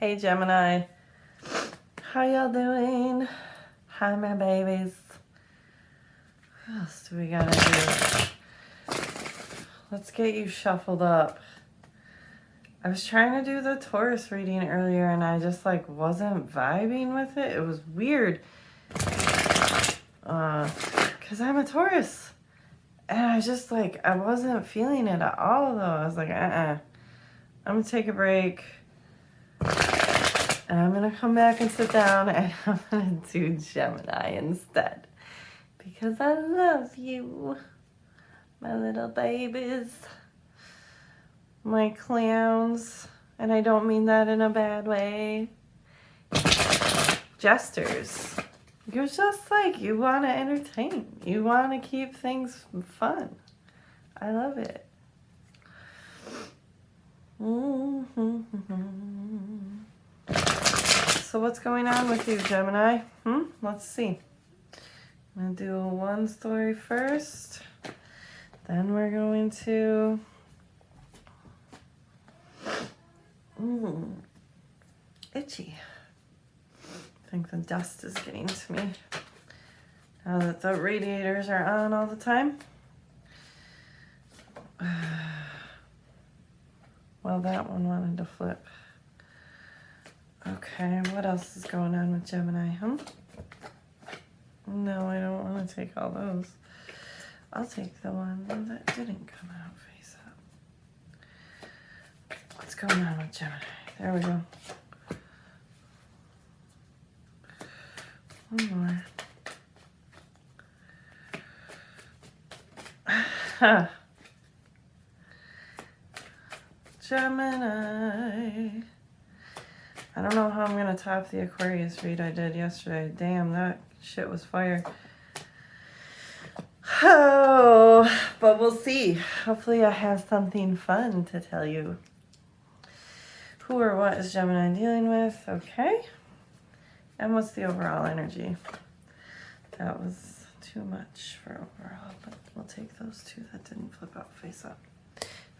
Hey Gemini, how y'all doing? Hi my babies. What else do we gotta do? Let's get you shuffled up. I was trying to do the Taurus reading earlier and I just like wasn't vibing with it. It was weird. Cause I'm a Taurus. And I just like, I wasn't feeling it at all though. I was like, I'm gonna take a break. And I'm gonna come back and sit down and I'm gonna do Gemini instead. Because I love you, my little babies, my clowns. And I don't mean that in a bad way. Jesters. You're just like, you want to entertain. You want to keep things fun. I love it. So what's going on with you, Gemini? Let's see. I'm going to do one story first. Then we're going to... itchy. I think the dust is getting to me. Now that the radiators are on all the time. Well, that one wanted to flip. Okay, what else is going on with Gemini, No, I don't want to take all those. I'll take the one that didn't come out face up. What's going on with Gemini? There we go. One more. Gemini. I don't know how I'm going to top the Aquarius read I did yesterday. Damn, that shit was fire. Oh, but we'll see. Hopefully I have something fun to tell you. Who or what is Gemini dealing with? Okay. And what's the overall energy? That was too much for overall, but we'll take those two that didn't flip out face up.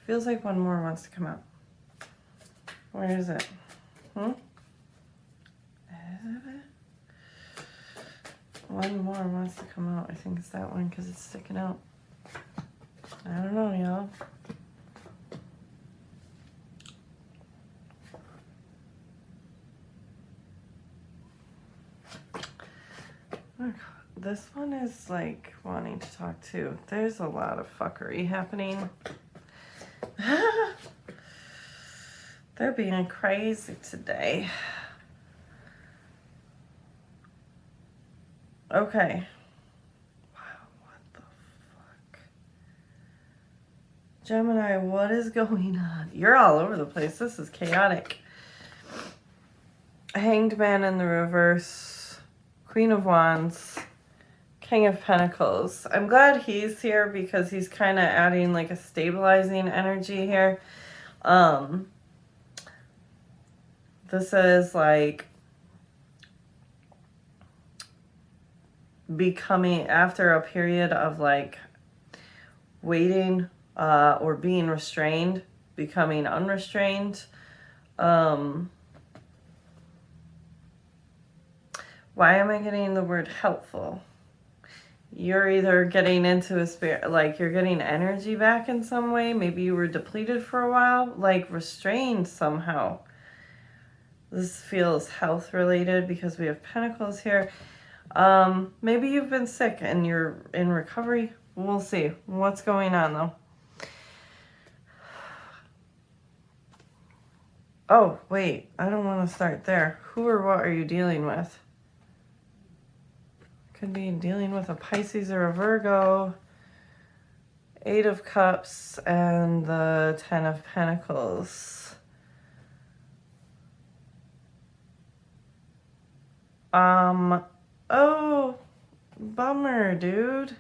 Feels like one more wants to come out. Where is it? One more wants to come out. I think it's that one because it's sticking out. I don't know, y'all. This one is like wanting to talk too. There's a lot of fuckery happening. They're being crazy today. Okay. Wow, what the fuck? Gemini, what is going on? You're all over the place. This is chaotic. Hanged Man in the reverse. Queen of Wands. King of Pentacles. I'm glad he's here because he's kind of adding like a stabilizing energy here. This is like becoming, after a period of like waiting or being restrained, becoming unrestrained. Why am I getting the word helpful? You're either getting into a spirit, like you're getting energy back in some way. Maybe you were depleted for a while, like restrained somehow. This feels health related because we have Pentacles here. Maybe you've been sick and you're in recovery. We'll see what's going on though. Oh, wait, I don't want to start there. Who or what are you dealing with? Could be dealing with a Pisces or a Virgo. 8 of Cups and the 10 of Pentacles. Oh, bummer, dude.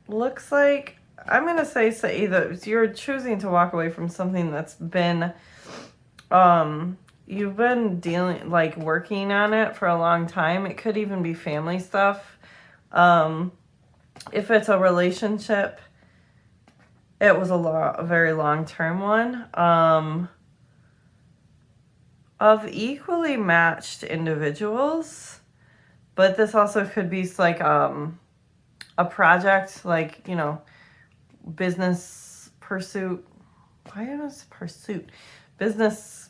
Looks like, I'm going to say either you're choosing to walk away from something that's been, you've been dealing, like working on it for a long time. It could even be family stuff. If it's a relationship, it was a very long-term one. of equally matched individuals, but this also could be like a project, like, you know, business pursuit. Why was pursuit? Business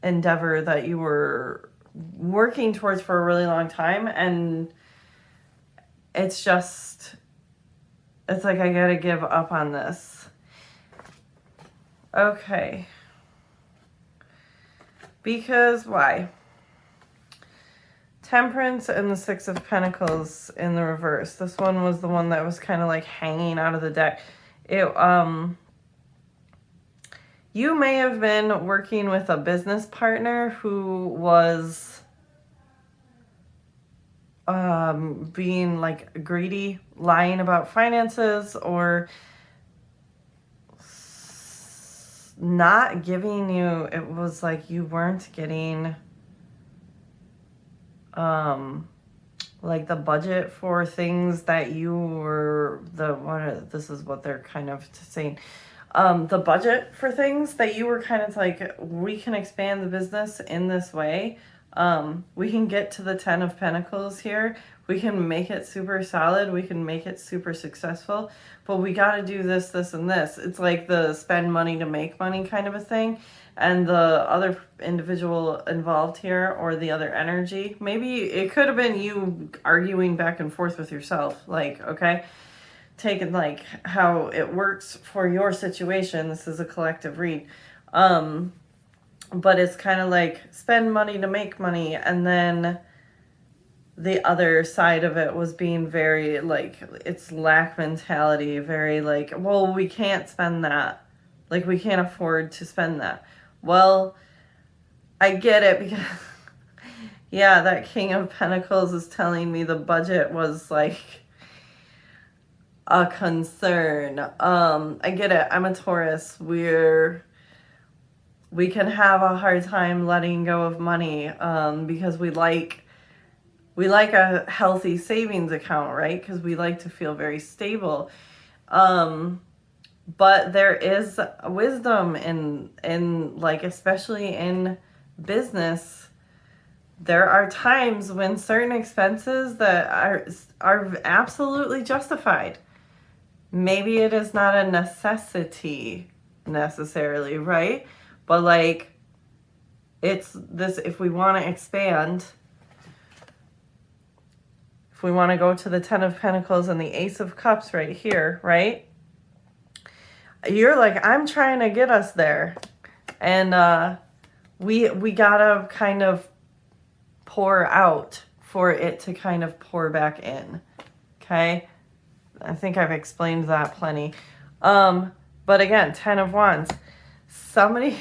endeavor that you were working towards for a really long time, and it's like, I gotta give up on this. Okay. Because why? Temperance and the Six of Pentacles in the reverse. This one was the one that was kind of like hanging out of the deck. You may have been working with a business partner who was being like greedy, lying about finances, or not giving you, it was like you weren't getting like the budget for things that you were this is what they're kind of saying. The budget for things that you were kind of like, we can expand the business in this way. We can get to the 10 of Pentacles here. We can make it super solid. We can make it super successful. But we got to do this, this, and this. It's like the spend money to make money kind of a thing. And the other individual involved here, or the other energy, maybe it could have been you arguing back and forth with yourself. Like, okay, taking like how it works for your situation. This is a collective read. But it's kind of like spend money to make money. And then the other side of it was being very like, it's lack mentality, very like, well, we can't spend that. Like, we can't afford to spend that. Well, I get it, because yeah, that King of Pentacles is telling me the budget was like a concern. I get it. I'm a Taurus. We can have a hard time letting go of money because we like a healthy savings account, right? Because we like to feel very stable. But there is wisdom in like, especially in business, there are times when certain expenses that are absolutely justified. Maybe it is not a necessity necessarily, right? But like, it's this, if we want to expand, if we want to go to the 10 of Pentacles and the Ace of Cups right here, right? You're like, I'm trying to get us there. And we gotta kind of pour out for it to kind of pour back in. Okay? I think I've explained that plenty. But again, 10 of Wands. Somebody,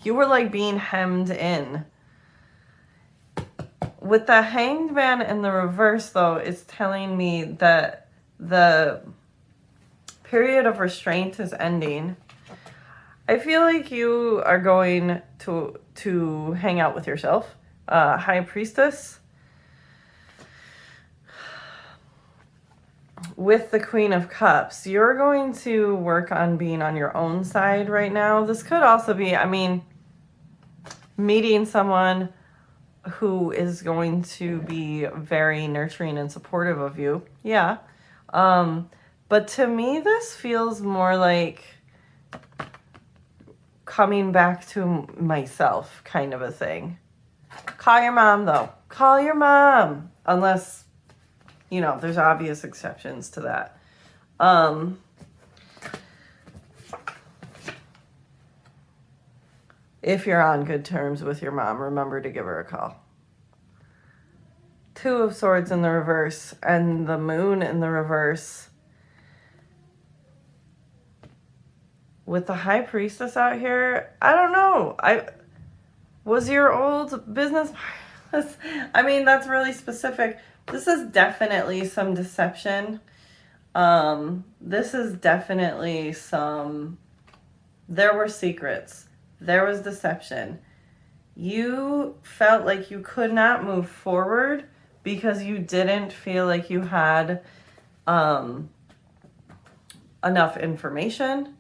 you were like being hemmed in. With the Hanged Man in the reverse, though, it's telling me that the period of restraint is ending. I feel like you are going to hang out with yourself. High Priestess. With the Queen of Cups, you're going to work on being on your own side right now. This could also be, I mean, meeting someone who is going to be very nurturing and supportive of you. Yeah. But to me, this feels more like coming back to myself kind of a thing. Call your mom, though. Call your mom. Unless, you know, there's obvious exceptions to that. If you're on good terms with your mom, remember to give her a call. 2 of Swords in the reverse and the Moon in the reverse. With the High Priestess out here, I don't know. Was your old business... I mean, that's really specific. This is definitely some deception. This is definitely some... There were secrets. There was deception. You felt like you could not move forward because you didn't feel like you had enough information.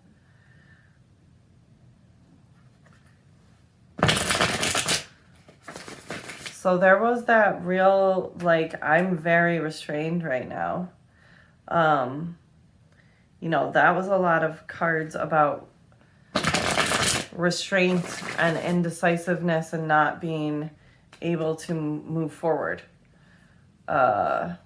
So there was that real, like, I'm very restrained right now. You know, that was a lot of cards about restraint and indecisiveness and not being able to move forward. So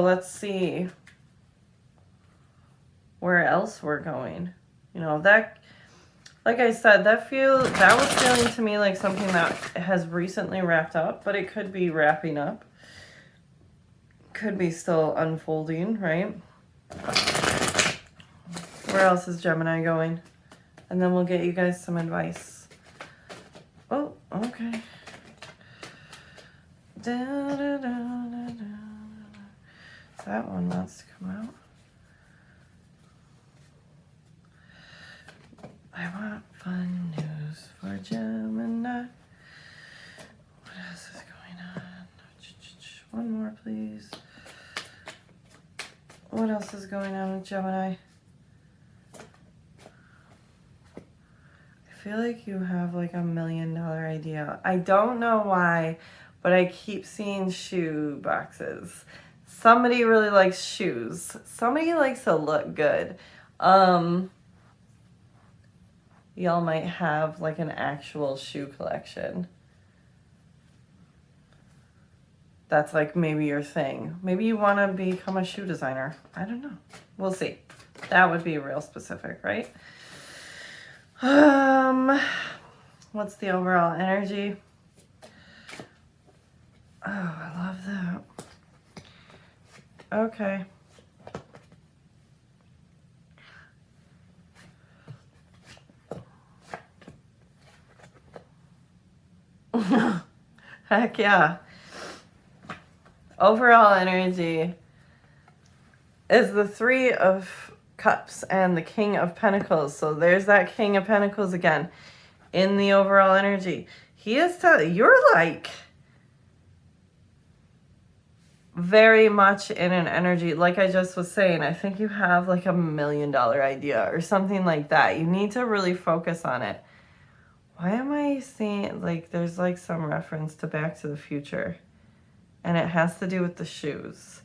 let's see where else we're going. You know, that, like I said, that was feeling to me like something that has recently wrapped up, but it could be wrapping up. Could be still unfolding, right? Where else is Gemini going? And then we'll get you guys some advice. Oh, okay. That one wants to come out. I want fun news for Gemini. What else is going on? One more, please. What else is going on with Gemini? I feel like you have like $1 million idea. I don't know why, but I keep seeing shoe boxes. Somebody really likes shoes. Somebody likes to look good. Y'all might have like an actual shoe collection. That's like maybe your thing. Maybe you want to become a shoe designer. I don't know. We'll see. That would be real specific, right? What's the overall energy? Oh, I love that. Okay. Heck yeah. Overall energy is the Three of Cups and the King of Pentacles. So there's that King of Pentacles again in the overall energy. He is telling you're like very much in an energy, like I just was saying, I think you have like $1 million idea or something like that. You need to really focus on it. Why am I seeing like there's like some reference to Back to the Future? And it has to do with the shoes.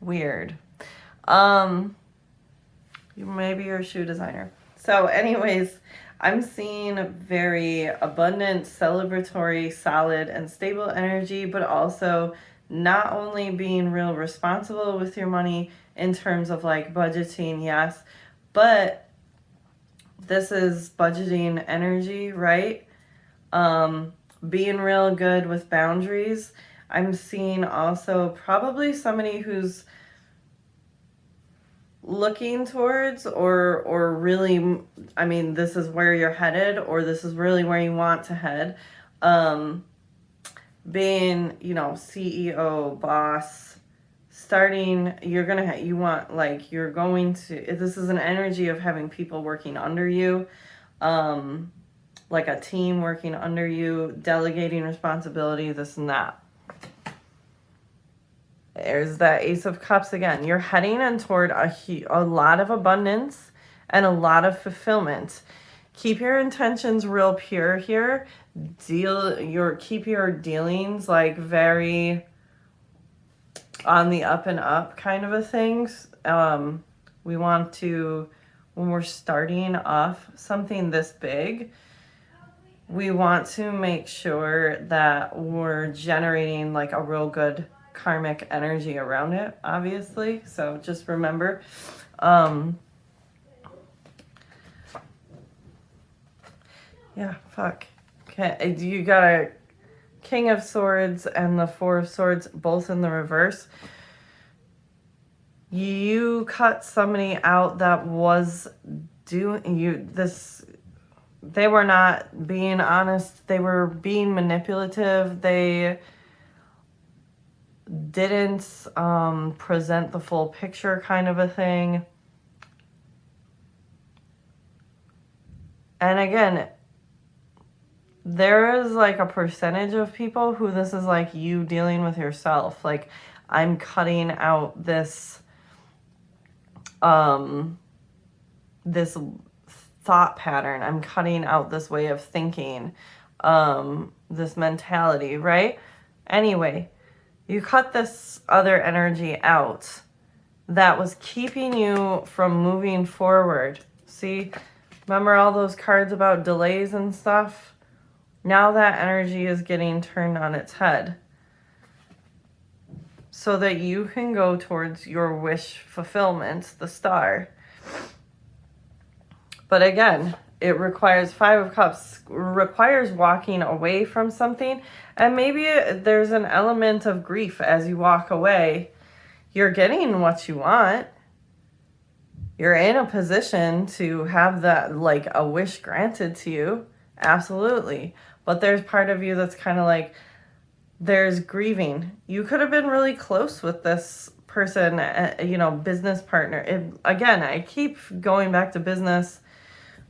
Weird. Maybe you're a shoe designer. So anyways, I'm seeing very abundant, celebratory, solid, and stable energy, but also not only being real responsible with your money in terms of like budgeting, yes, but this is budgeting energy, right? Being real good with boundaries. I'm seeing also probably somebody who's looking towards or really, I mean, this is where you're headed or this is really where you want to head. Being, you know, CEO, boss, starting, you're going to, you want, like, you're going to, this is an energy of having people working under you, like a team working under you, delegating responsibility, this and that. There's that Ace of Cups again. You're heading in toward a lot of abundance and a lot of fulfillment. Keep your intentions real pure here. Keep your dealings like very on the up and up kind of a things. We want to, when we're starting off something this big, we want to make sure that we're generating like a real good karmic energy around it, obviously. So just remember, yeah, fuck. Okay, you got a King of Swords and the Four of Swords both in the reverse. You cut somebody out that was doing you this. They were not being honest. They were being manipulative. They didn't present the full picture kind of a thing. And again, there is like a percentage of people who this is like you dealing with yourself. Like, I'm cutting out this this thought pattern. I'm cutting out this way of thinking, this mentality, right? Anyway, you cut this other energy out that was keeping you from moving forward. See, remember all those cards about delays and stuff? Now that energy is getting turned on its head so that you can go towards your wish fulfillment, the star. But again, it requires Five of Cups, requires walking away from something. And maybe there's an element of grief as you walk away. You're getting what you want. You're in a position to have that, like, a wish granted to you. Absolutely. But there's part of you that's kind of like, there's grieving. You could have been really close with this person, you know, business partner. Again, I keep going back to business.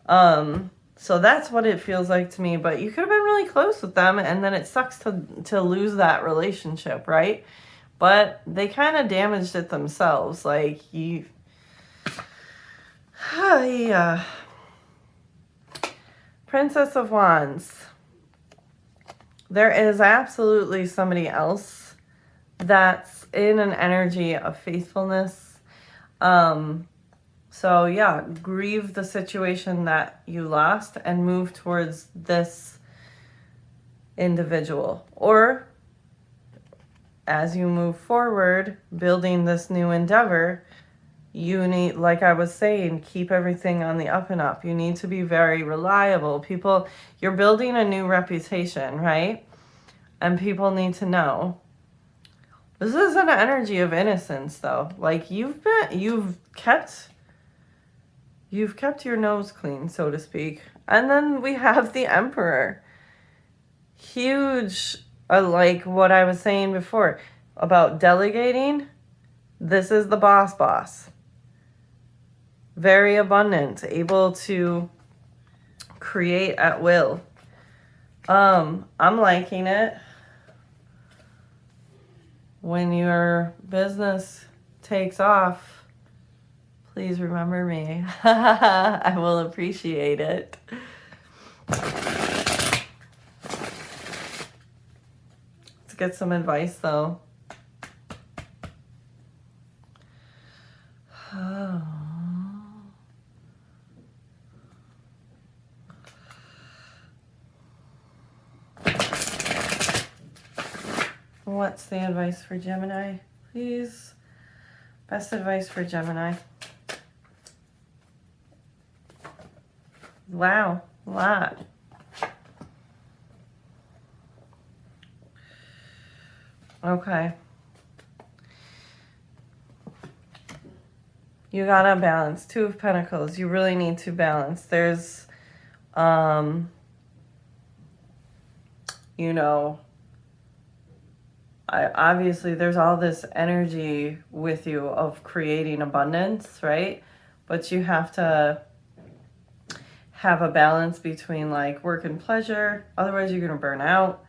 So that's what it feels like to me. But you could have been really close with them, and then it sucks to lose that relationship, right? But they kind of damaged it themselves. Like, yeah. Princess of Wands. There is absolutely somebody else that's in an energy of faithfulness. So yeah, grieve the situation that you lost and move towards this individual. Or as you move forward, building this new endeavor, you need, like I was saying, keep everything on the up and up. You need to be very reliable. People, you're building a new reputation, right? And people need to know. This is an energy of innocence, though. Like, you've kept your nose clean, so to speak. And then we have the Emperor. Huge, like what I was saying before about delegating. This is the boss. Very abundant, able to create at will. I'm liking it. When your business takes off, please remember me. I will appreciate it. Let's get some advice, though. What's the advice for Gemini, please? Best advice for Gemini. Wow, a lot. Okay. You gotta balance. Two of Pentacles. You really need to balance. There's, you know, obviously there's all this energy with you of creating abundance, right? But you have to have a balance between, like, work and pleasure. Otherwise you're gonna burn out.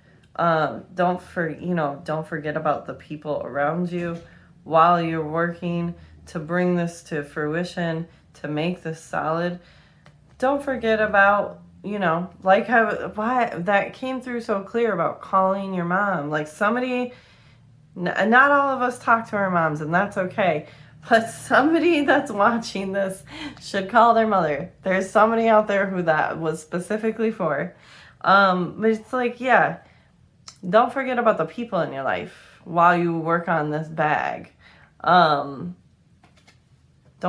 Don't forget about the people around you while you're working to bring this to fruition, to make this solid. Don't forget about, like why that came through so clear about calling your mom. Like, somebody, not all of us talk to our moms, and that's okay. But somebody that's watching this should call their mother. There's somebody out there who that was specifically for. But it's like, yeah, don't forget about the people in your life while you work on this bag. Don't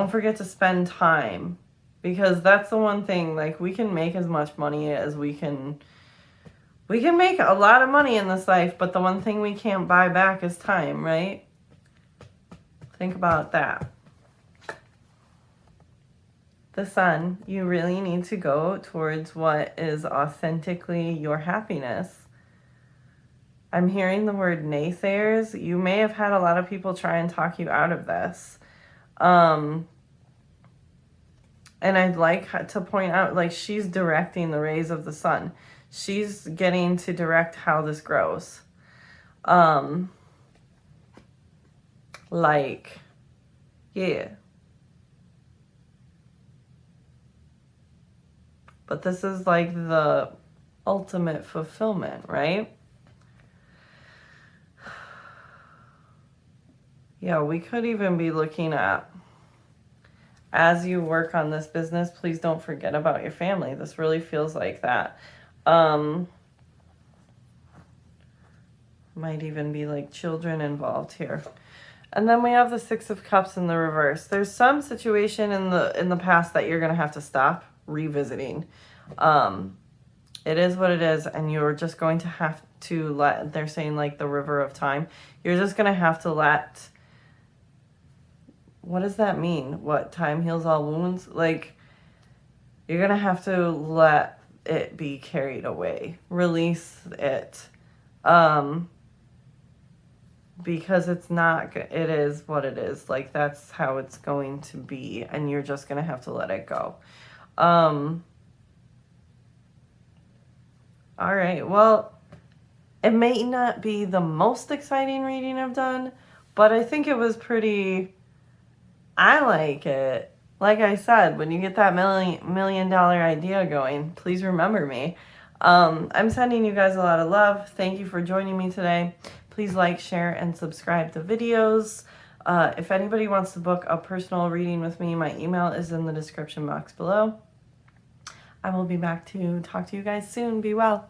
forget to spend time, because that's the one thing, like, we can make as much money as we can make a lot of money in this life, but the one thing we can't buy back is time, right? Think about that. The Sun, you really need to go towards what is authentically your happiness. I'm hearing the word naysayers. You may have had a lot of people try and talk you out of this. And I'd like to point out, like, she's directing the rays of the sun. She's getting to direct how this grows. Like, yeah. But this is like the ultimate fulfillment, right? Yeah, we could even be looking at, as you work on this business, please don't forget about your family. This really feels like that. Might even be like children involved here. And then we have the Six of Cups in the reverse. There's some situation in the past that you're going to have to stop revisiting. It is what it is, and you're just going to have to let, they're saying like the river of time. You're just going to have to let, what does that mean? What, time heals all wounds? Like, you're going to have to let it be carried away. Release it. Because it's not, it is what it is. Like, that's how it's going to be, and you're just going to have to let it go. All right, well, it may not be the most exciting reading I've done, but I think it was pretty, I like it. Like I said, when you get that million dollar idea going, please remember me. I'm sending you guys a lot of love. Thank you for joining me today. Please like, share, and subscribe to videos. If anybody wants to book a personal reading with me, my email is in the description box below. I will be back to talk to you guys soon. Be well.